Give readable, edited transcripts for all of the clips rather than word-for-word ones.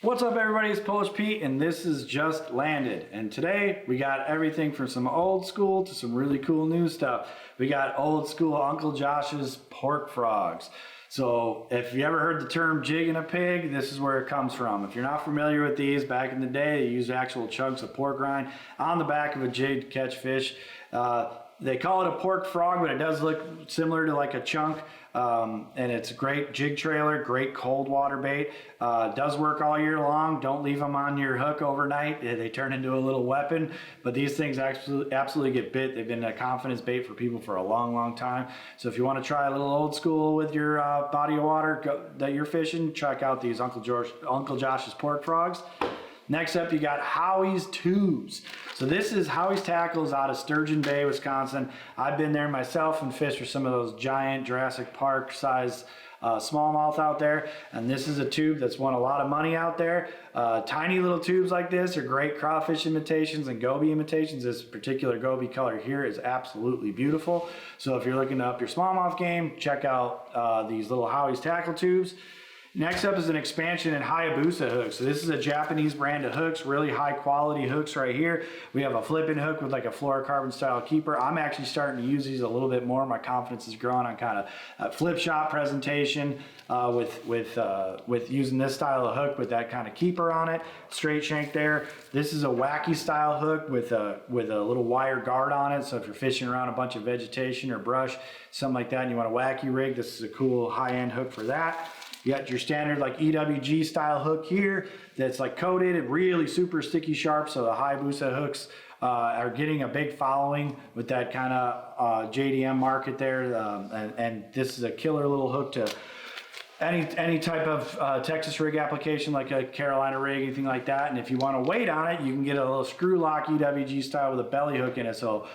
What's up everybody, it's Polish Pete and this is Just Landed. And today we got everything from some old school to some really cool new stuff. We got old school Uncle Josh's pork frogs. So if you ever heard the term jigging a pig, this is where it comes from. If you're not familiar with these, back in the day they used actual chunks of pork rind on the back of a jig to catch fish. They call it a pork frog, but it does look similar to like a chunk. And it's a great jig trailer, great cold water bait. Does work all year long. Don't leave them on your hook overnight. They turn into a little weapon, but these things absolutely get bit. They've been a confidence bait for people for a long time. So if you want to try a little old school with your body of water that you're fishing, check out these Uncle Josh's pork frogs. Next up, you got Howie's tubes. So this is Howie's Tackles out of Sturgeon Bay, Wisconsin. I've been there myself and fished for some of those giant Jurassic Park size smallmouth out there. And this is a tube that's won a lot of money out there. Tiny little tubes like this are great crawfish imitations and goby imitations. This particular goby color here is absolutely beautiful. So if you're looking to up your smallmouth game, check out these little Howie's Tackle tubes. Next up is an expansion in Hayabusa hooks. So this is a Japanese brand of hooks, really high quality hooks right here. We have a flipping hook with like a fluorocarbon style keeper. I'm actually starting to use these a little bit more. My confidence is growing on kind of flip shot presentation with using this style of hook with that kind of keeper on it. Straight shank there. This is a wacky style hook with a little wire guard on it. So if you're fishing around a bunch of vegetation or brush, something like that, and you want a wacky rig, this is a cool high-end hook for that. You got your standard like EWG style hook here that's like coated and really super sticky sharp. So the Hayabusa hooks are getting a big following with that kind of JDM market there. And this is a killer little hook to any type of Texas rig application, like a Carolina rig, anything like that. And if you want to weight on it, you can get a little screw lock EWG style with a belly hook in it. So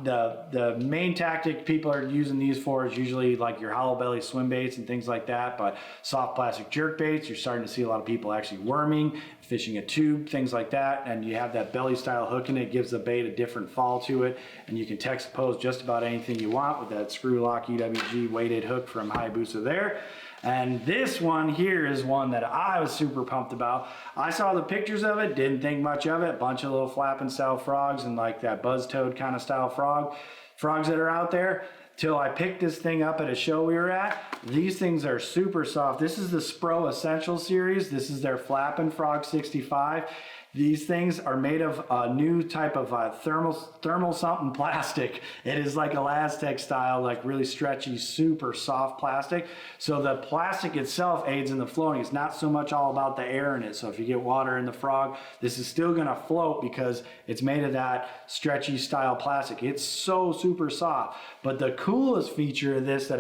the main tactic people are using these for is usually like your hollow belly swim baits and things like that, but soft plastic jerk baits, you're starting to see a lot of people actually worming, fishing a tube, things like that, and you have that belly style hook in it. It gives the bait a different fall to it, and you can textpose just about anything you want with that screw lock EWG weighted hook from Hayabusa there. And this one here is one that I was super pumped about. I saw the pictures of it, didn't think much of it. Bunch of little flapping style frogs and like that buzz toad kind of style frogs that are out there. Till I picked this thing up at a show we were at. These things are super soft. This is the Spro Essential series. This is their Flappin Frog 65. These things are made of a new type of thermal something plastic. It is like Elastec style, like really stretchy, super soft plastic. So the plastic itself aids in the floating. It's not so much all about the air in it. So if you get water in the frog, this is still gonna float because it's made of that stretchy style plastic. It's so super soft. But the coolest feature of this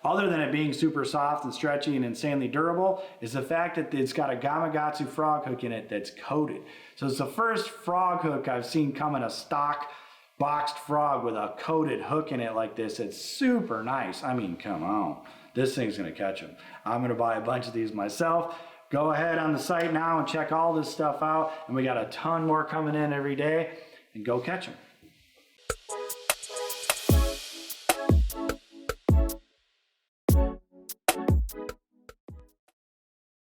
other than it being super soft and stretchy and insanely durable, is the fact that it's got a Gamakatsu frog hook in it that's coated. So it's the first frog hook I've seen come in a stock boxed frog with a coated hook in it like this. It's super nice. I mean, come on. This thing's gonna catch them. I'm gonna buy a bunch of these myself. Go ahead on the site now and check all this stuff out. And we got a ton more coming in every day, and go catch them.